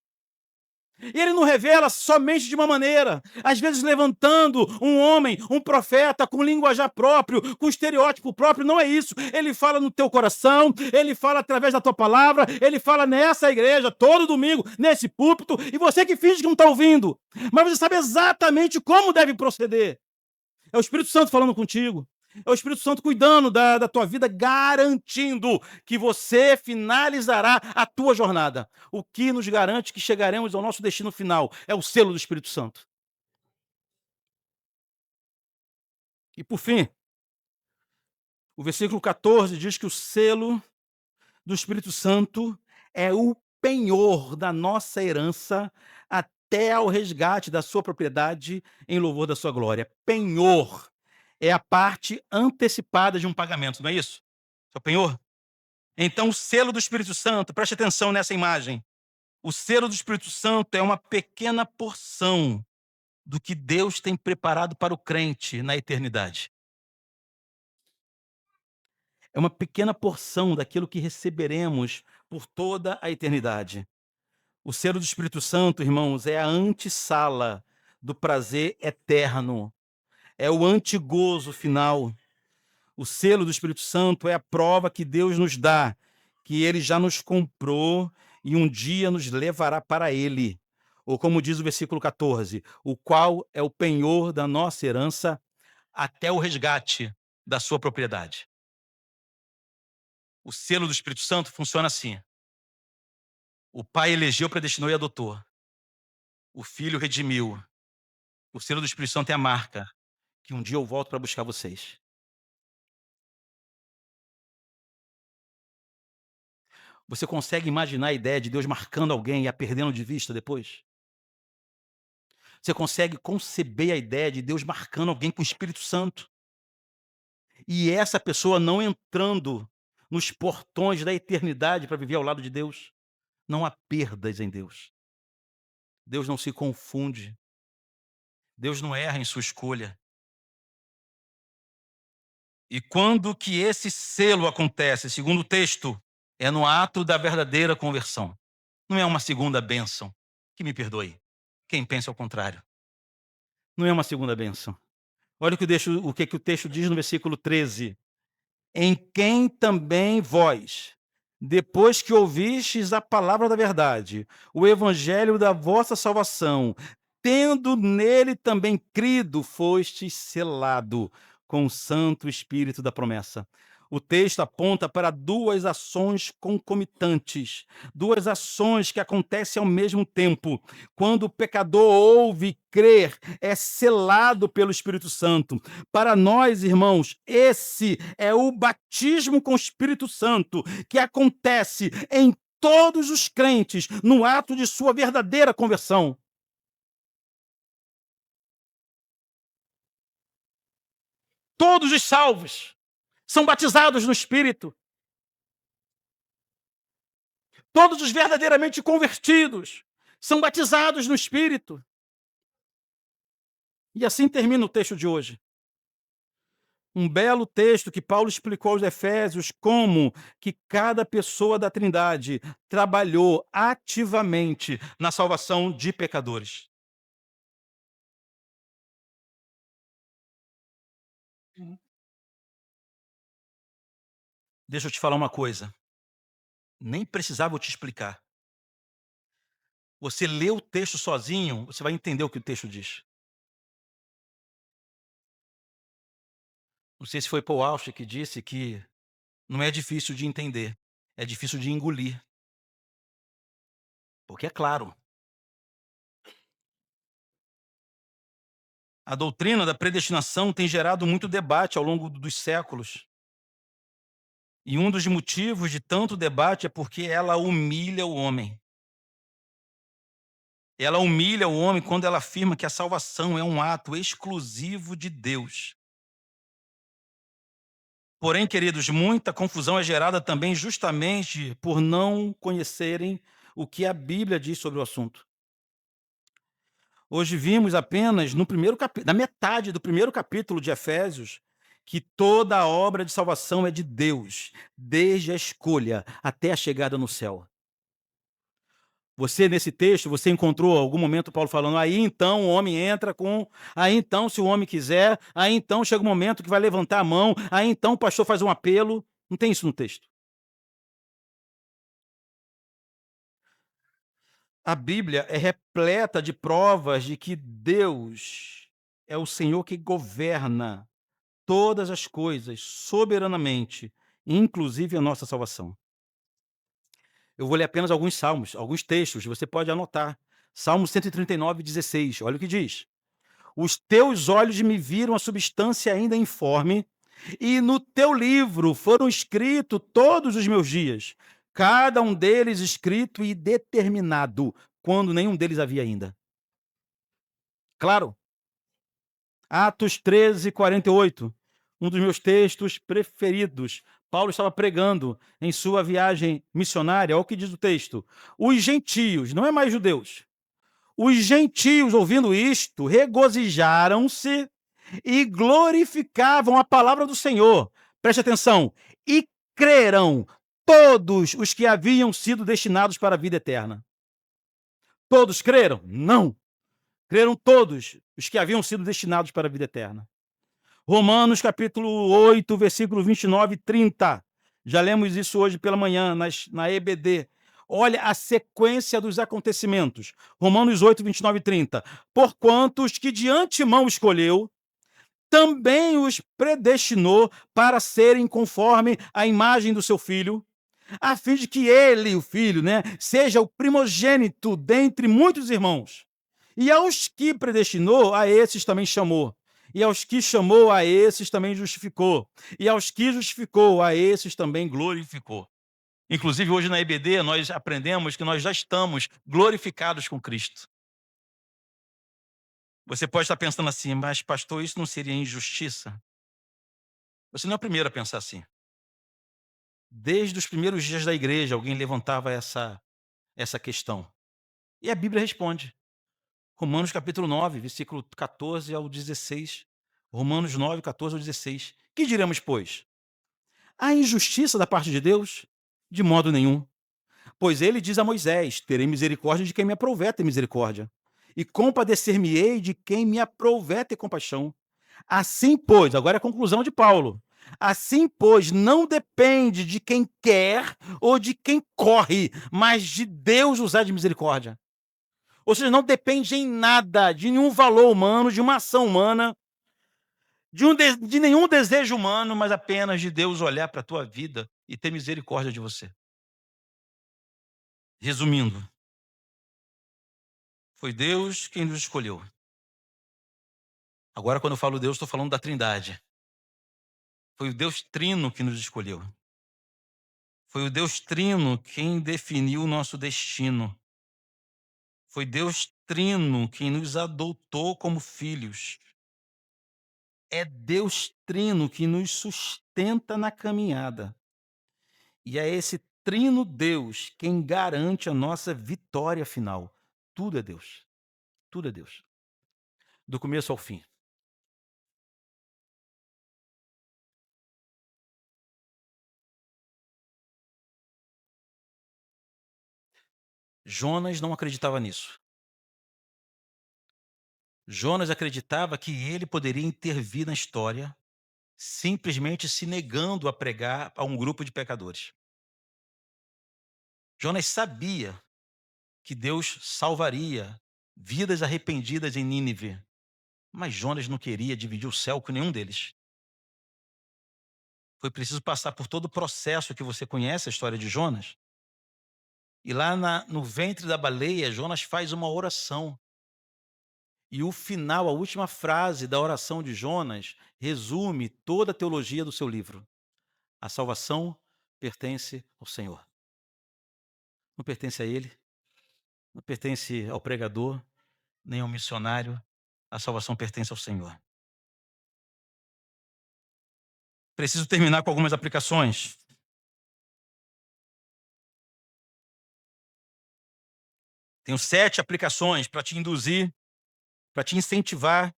[SPEAKER 2] E ele não revela somente de uma maneira, às vezes levantando um homem, um profeta com linguajar próprio, com estereótipo próprio, não é isso. Ele fala no teu coração, ele fala através da tua palavra, ele fala nessa igreja, todo domingo, nesse púlpito, e você que finge que não está ouvindo, mas você sabe exatamente como deve proceder. É o Espírito Santo falando contigo. É o Espírito Santo cuidando da tua vida, garantindo que você finalizará a tua jornada. O que nos garante que chegaremos ao nosso destino final é o selo do Espírito Santo. E por fim, o versículo 14 diz que o selo do Espírito Santo é o penhor da nossa herança até ao resgate da sua propriedade em louvor da sua glória. Penhor é a parte antecipada de um pagamento, não é isso? É o penhor? Então, o selo do Espírito Santo, preste atenção nessa imagem. O selo do Espírito Santo é uma pequena porção do que Deus tem preparado para o crente na eternidade. É uma pequena porção daquilo que receberemos por toda a eternidade. O selo do Espírito Santo, irmãos, é a antessala do prazer eterno. É o antigozo final. O selo do Espírito Santo é a prova que Deus nos dá, que Ele já nos comprou e um dia nos levará para Ele. Ou como diz o versículo 14, o qual é o penhor da nossa herança até o resgate da sua propriedade. O selo do Espírito Santo funciona assim. O Pai elegeu, predestinou e adotou. O Filho redimiu. O selo do Espírito Santo é a marca que um dia eu volto para buscar vocês. Você consegue imaginar a ideia de Deus marcando alguém e a perdendo de vista depois? Você consegue conceber a ideia de Deus marcando alguém com o Espírito Santo? E essa pessoa não entrando nos portões da eternidade para viver ao lado de Deus? Não há perdas em Deus. Deus não se confunde. Deus não erra em sua escolha. E quando que esse selo acontece? Segundo o texto, é no ato da verdadeira conversão. Não é uma segunda bênção. Que me perdoe. Quem pensa ao contrário. Não é uma segunda bênção. Olha o que o texto diz no versículo 13. Em quem também vós, depois que ouvistes a palavra da verdade, o evangelho da vossa salvação, tendo nele também crido, fostes selado com o Santo Espírito da promessa. O texto aponta para duas ações concomitantes, duas ações que acontecem ao mesmo tempo. Quando o pecador ouve e crer, é selado pelo Espírito Santo. Para nós, irmãos, esse é o batismo com o Espírito Santo que acontece em todos os crentes no ato de sua verdadeira conversão. Todos os salvos são batizados no Espírito. Todos os verdadeiramente convertidos são batizados no Espírito. E assim termina o texto de hoje. Um belo texto que Paulo explicou aos Efésios como que cada pessoa da Trindade trabalhou ativamente na salvação de pecadores. Deixa eu te falar uma coisa, nem precisava eu te explicar. Você lê o texto sozinho, você vai entender o que o texto diz. Não sei se foi Paul Auster que disse que não é difícil de entender, é difícil de engolir, porque é claro. A doutrina da predestinação tem gerado muito debate ao longo dos séculos. E um dos motivos de tanto debate é porque ela humilha o homem. Ela humilha o homem quando ela afirma que a salvação é um ato exclusivo de Deus. Porém, queridos, muita confusão é gerada também justamente por não conhecerem o que a Bíblia diz sobre o assunto. Hoje vimos apenas no primeiro capítulo, na metade do primeiro capítulo de Efésios, que toda a obra de salvação é de Deus, desde a escolha até a chegada no céu. Você, nesse texto, você encontrou algum momento Paulo falando, aí então o homem entra com, aí então se o homem quiser, aí então chega o momento que vai levantar a mão, aí então o pastor faz um apelo. Não tem isso no texto. A Bíblia é repleta de provas de que Deus é o Senhor que governa todas as coisas soberanamente, inclusive a nossa salvação. Eu vou ler apenas alguns salmos, alguns textos, você pode anotar. Salmo 139:16, olha o que diz. Os teus olhos me viram a substância ainda informe, e no teu livro foram escritos todos os meus dias, cada um deles escrito e determinado, quando nenhum deles havia ainda. Claro, Atos 13:48, um dos meus textos preferidos. Paulo estava pregando em sua viagem missionária. Olha o que diz o texto. Os gentios, não é mais judeus, os gentios, ouvindo isto, regozijaram-se e glorificavam a palavra do Senhor. Preste atenção. E creram todos os que haviam sido destinados para a vida eterna. Todos creram? Não. Creram todos os que haviam sido destinados para a vida eterna. Romanos capítulo 8, versículo 29 e 30. Já lemos isso hoje pela manhã na EBD. Olha a sequência dos acontecimentos. Romanos 8, 29 e 30. Porquanto os que de antemão escolheu, também os predestinou para serem conforme a imagem do seu filho, a fim de que ele, o filho, seja o primogênito dentre muitos irmãos. E aos que predestinou, a esses também chamou. E aos que chamou, a esses também justificou. E aos que justificou, a esses também glorificou. Inclusive, hoje na EBD, nós aprendemos que nós já estamos glorificados com Cristo. Você pode estar pensando assim, mas pastor, isso não seria injustiça? Você não é o primeiro a pensar assim. Desde os primeiros dias da igreja, alguém levantava essa questão. E a Bíblia responde. Romanos capítulo 9, versículo 14 ao 16. Romanos 9, 14 ao 16. Que diremos, pois? Há injustiça da parte de Deus? De modo nenhum. Pois ele diz a Moisés: terei misericórdia de quem me aprouver ter misericórdia, e compadecer-me-ei de quem me aprouver ter compaixão. Assim, pois, agora é a conclusão de Paulo. Assim, pois, não depende de quem quer ou de quem corre, mas de Deus usar de misericórdia. Ou seja, não depende em nada de nenhum valor humano, de uma ação humana, de nenhum desejo humano, mas apenas de Deus olhar para a tua vida e ter misericórdia de você. Resumindo, foi Deus quem nos escolheu. Agora, quando eu falo Deus, estou falando da Trindade. Foi o Deus Trino que nos escolheu. Foi o Deus Trino quem definiu o nosso destino. Foi Deus Trino quem nos adotou como filhos. É Deus Trino que nos sustenta na caminhada. E é esse Trino Deus quem garante a nossa vitória final. Tudo é Deus. Tudo é Deus. do começo ao fim. Jonas não acreditava nisso. Jonas acreditava que ele poderia intervir na história, simplesmente se negando a pregar a um grupo de pecadores. Jonas sabia que Deus salvaria vidas arrependidas em Nínive, mas Jonas não queria dividir o céu com nenhum deles. Foi preciso passar por todo o processo que você conhece, a história de Jonas. E lá no ventre da baleia, Jonas faz uma oração. E o final, a última frase da oração de Jonas, resume toda a teologia do seu livro. A salvação pertence ao Senhor. Não pertence a ele, não pertence ao pregador, nem ao missionário. A salvação pertence ao Senhor. Preciso terminar com algumas aplicações. Tenho 7 aplicações para te induzir, para te incentivar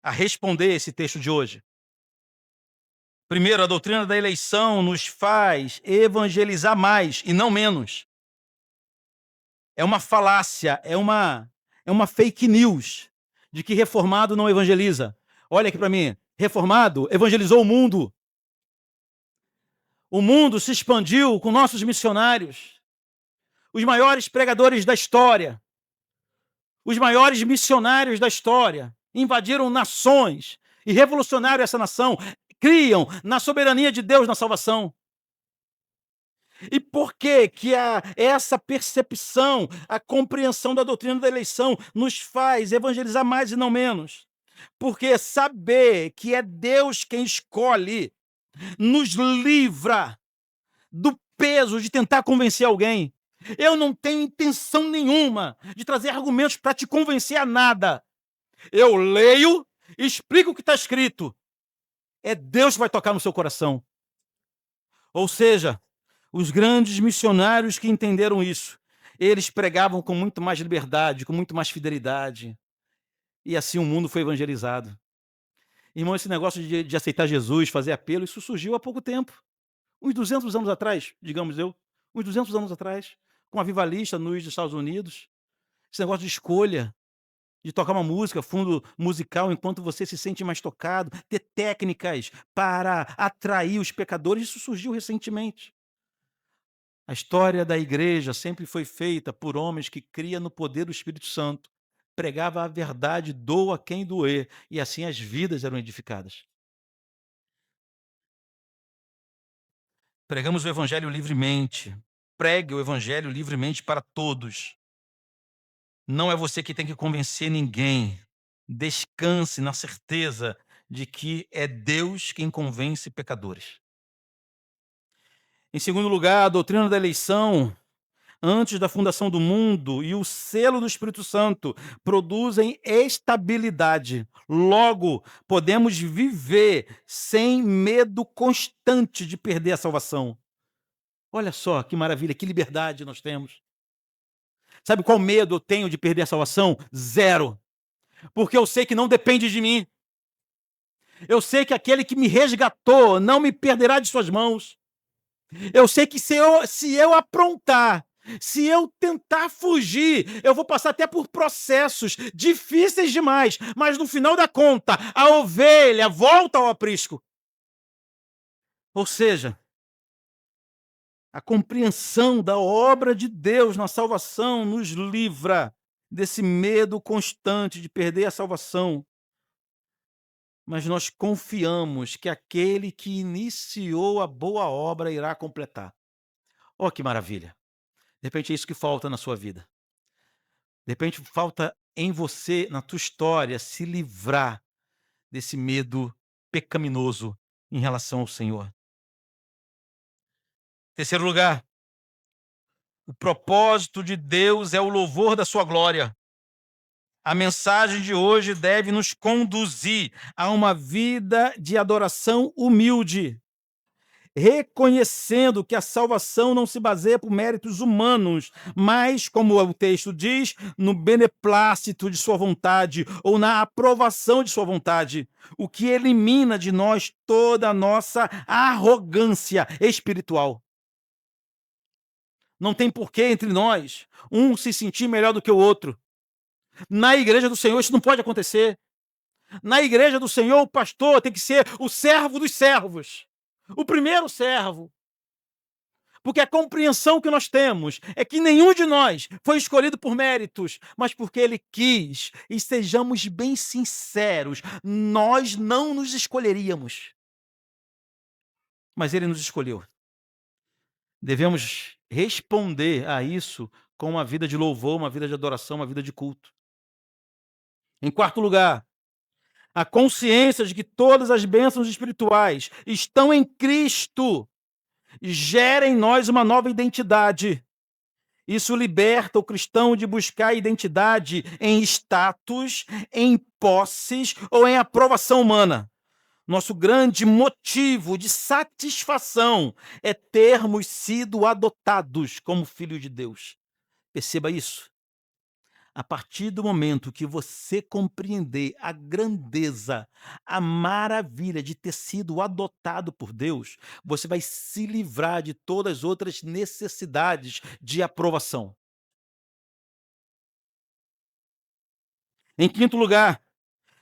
[SPEAKER 2] a responder esse texto de hoje. Primeiro, a doutrina da eleição nos faz evangelizar mais e não menos. É uma falácia, é uma fake news de que reformado não evangeliza. Olha aqui para mim, reformado evangelizou o mundo. O mundo se expandiu com nossos missionários. Os maiores pregadores da história, os maiores missionários da história, invadiram nações e revolucionaram essa nação, criam na soberania de Deus na salvação. E por que essa percepção, a compreensão da doutrina da eleição nos faz evangelizar mais e não menos? Porque saber que é Deus quem escolhe nos livra do peso de tentar convencer alguém. Eu não tenho intenção nenhuma de trazer argumentos para te convencer a nada. Eu leio e explico o que está escrito. É Deus que vai tocar no seu coração. Ou seja, os grandes missionários que entenderam isso, eles pregavam com muito mais liberdade, com muito mais fidelidade. E assim o mundo foi evangelizado. Irmão, esse negócio de aceitar Jesus, fazer apelo, isso surgiu há pouco tempo. Uns 200 anos atrás, digamos uns 200 anos atrás, com a Avivalista nos Estados Unidos. Esse negócio de escolha, de tocar uma música, fundo musical, enquanto você se sente mais tocado, ter técnicas para atrair os pecadores, isso surgiu recentemente. A história da igreja sempre foi feita por homens que criam no poder do Espírito Santo, pregava a verdade, doa quem doer, e assim as vidas eram edificadas. Pregamos o evangelho livremente. Pregue o evangelho livremente para todos. Não é você que tem que convencer ninguém. Descanse na certeza de que é Deus quem convence pecadores. Em segundo lugar, a doutrina da eleição, antes da fundação do mundo, e o selo do Espírito Santo produzem estabilidade. Logo, podemos viver sem medo constante de perder a salvação. Olha só que maravilha, que liberdade nós temos. Sabe qual medo eu tenho de perder a salvação? Zero. Porque eu sei que não depende de mim. Eu sei que aquele que me resgatou não me perderá de suas mãos. Eu sei que se eu aprontar, se eu tentar fugir, eu vou passar até por processos difíceis demais, mas no final da conta, a ovelha volta ao aprisco. Ou seja, a compreensão da obra de Deus na salvação nos livra desse medo constante de perder a salvação. Mas nós confiamos que aquele que iniciou a boa obra irá completar. Oh, que maravilha! De repente é isso que falta na sua vida. De repente falta em você, na tua história, se livrar desse medo pecaminoso em relação ao Senhor. Terceiro lugar, o propósito de Deus é o louvor da sua glória. A mensagem de hoje deve nos conduzir a uma vida de adoração humilde. reconhecendo que a salvação não se baseia por méritos humanos, mas, como o texto diz, no beneplácito de sua vontade ou na aprovação de sua vontade, o que elimina de nós toda a nossa arrogância espiritual. Não tem porquê entre nós um se sentir melhor do que o outro. Na igreja do Senhor isso não pode acontecer. Na igreja do Senhor, o pastor tem que ser o servo dos servos, o primeiro servo. Porque a compreensão que nós temos é que nenhum de nós foi escolhido por méritos, mas porque ele quis. E sejamos bem sinceros, nós não nos escolheríamos, mas ele nos escolheu. Devemos responder a isso com uma vida de louvor, uma vida de adoração, uma vida de culto. Em quarto lugar, a consciência de que todas as bênçãos espirituais estão em Cristo gera em nós uma nova identidade. Isso liberta o cristão de buscar identidade em status, em posses ou em aprovação humana. Nosso grande motivo de satisfação é termos sido adotados como filhos de Deus. Perceba isso. A partir do momento que você compreender a grandeza, a maravilha de ter sido adotado por Deus, você vai se livrar de todas as outras necessidades de aprovação. Em quinto lugar,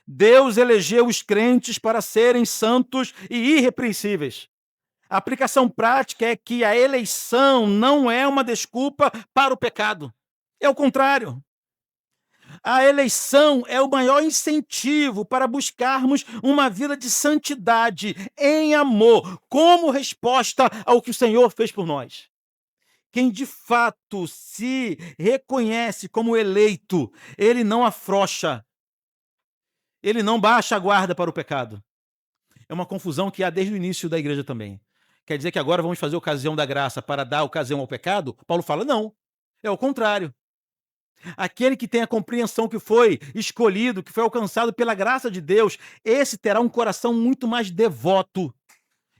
[SPEAKER 2] Deus elegeu os crentes para serem santos e irrepreensíveis. A aplicação prática é que a eleição não é uma desculpa para o pecado. É o contrário. A eleição é o maior incentivo para buscarmos uma vida de santidade, em amor, como resposta ao que o Senhor fez por nós. Quem de fato se reconhece como eleito, ele não afrouxa, ele não baixa a guarda para o pecado. É uma confusão que há desde o início da igreja também. Quer dizer que agora vamos fazer ocasião da graça para dar ocasião ao pecado? Paulo fala, não. É o contrário. Aquele que tem a compreensão que foi escolhido, que foi alcançado pela graça de Deus, esse terá um coração muito mais devoto.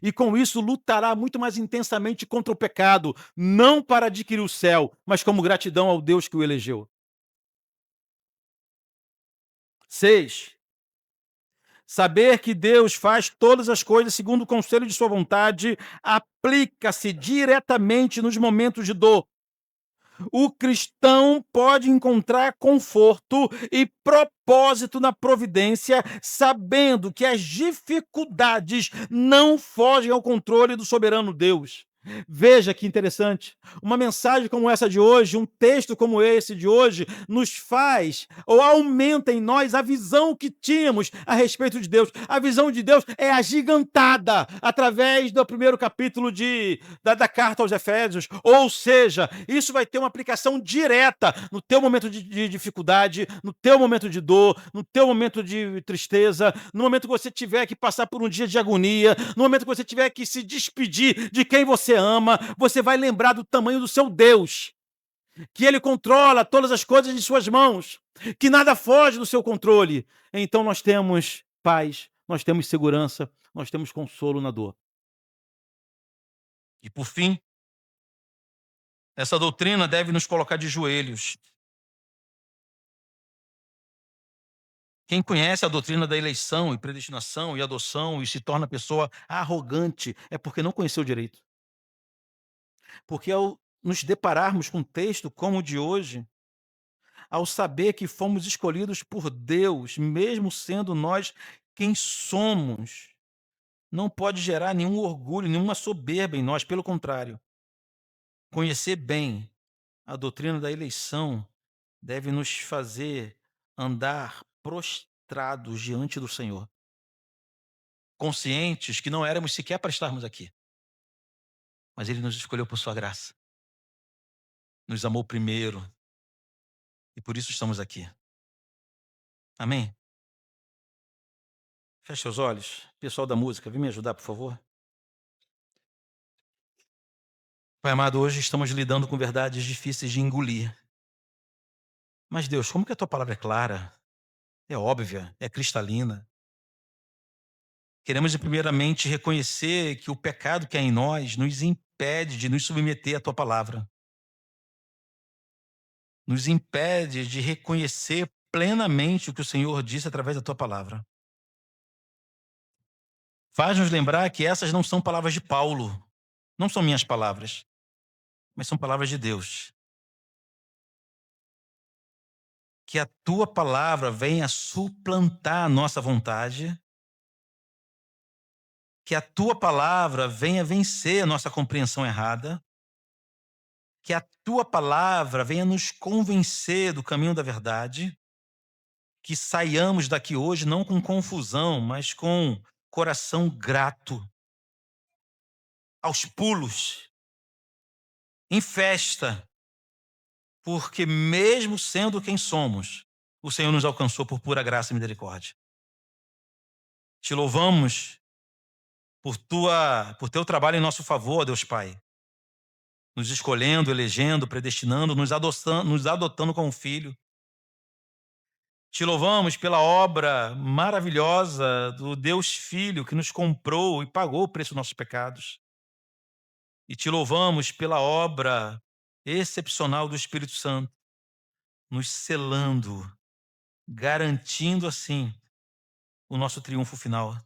[SPEAKER 2] E com isso lutará muito mais intensamente contra o pecado, não para adquirir o céu, mas como gratidão ao Deus que o elegeu. 6. Saber que Deus faz todas as coisas segundo o conselho de sua vontade aplica-se diretamente nos momentos de dor. O cristão pode encontrar conforto e propósito na providência, sabendo que as dificuldades não fogem ao controle do soberano Deus. Veja que interessante. Uma mensagem como essa de hoje, um texto como esse de hoje, nos faz ou aumenta em nós a visão que tínhamos a respeito de Deus. A visão de Deus é agigantada através do primeiro capítulo da carta aos Efésios. Ou seja, isso vai ter uma aplicação direta no teu momento de dificuldade, no teu momento de dor, no teu momento de tristeza, no momento que você tiver que passar por um dia de agonia, no momento que você tiver que se despedir de quem você ama, você vai lembrar do tamanho do seu Deus, que ele controla todas as coisas em suas mãos, que nada foge do seu controle. Então nós temos paz, nós temos segurança, nós temos consolo na dor.
[SPEAKER 1] E por fim, essa doutrina deve nos colocar de joelhos. Quem conhece a doutrina da eleição e predestinação e adoção e se torna pessoa arrogante é porque não conheceu direito. Porque ao nos depararmos com um texto como o de hoje, ao saber que fomos escolhidos por Deus, mesmo sendo nós quem somos, não pode gerar nenhum orgulho, nenhuma soberba em nós, pelo contrário. Conhecer bem a doutrina da eleição deve nos fazer andar prostrados diante do Senhor, conscientes que não éramos sequer para estarmos aqui, mas Ele nos escolheu por sua graça, nos amou primeiro e por isso estamos aqui. Amém? Feche seus olhos. Pessoal da música, vem me ajudar, por favor. Pai amado, hoje estamos lidando com verdades difíceis de engolir. Mas Deus, como que a tua palavra é clara, é óbvia, é cristalina? Queremos primeiramente reconhecer que o pecado que há em nós nos impede de nos submeter à tua palavra. Nos impede de reconhecer plenamente o que o Senhor disse através da tua palavra. Faz-nos lembrar que essas não são palavras de Paulo, não são minhas palavras, mas são palavras de Deus. Que a tua palavra venha suplantar a nossa vontade, que a tua palavra venha vencer a nossa compreensão errada, que a tua palavra venha nos convencer do caminho da verdade, que saiamos daqui hoje não com confusão, mas com coração grato, aos pulos, em festa, porque mesmo sendo quem somos, o Senhor nos alcançou por pura graça e misericórdia. Te louvamos por teu trabalho em nosso favor, Deus Pai, nos escolhendo, elegendo, predestinando, nos adotando como filho. Te louvamos pela obra maravilhosa do Deus Filho que nos comprou e pagou o preço dos nossos pecados. E te louvamos pela obra excepcional do Espírito Santo, nos selando, garantindo assim o nosso triunfo final.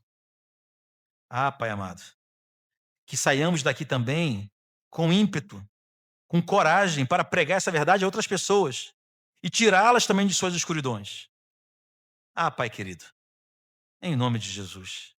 [SPEAKER 1] Ah, Pai amado, que saiamos daqui também com ímpeto, com coragem para pregar essa verdade a outras pessoas e tirá-las também de suas escuridões. Ah, Pai querido, em nome de Jesus.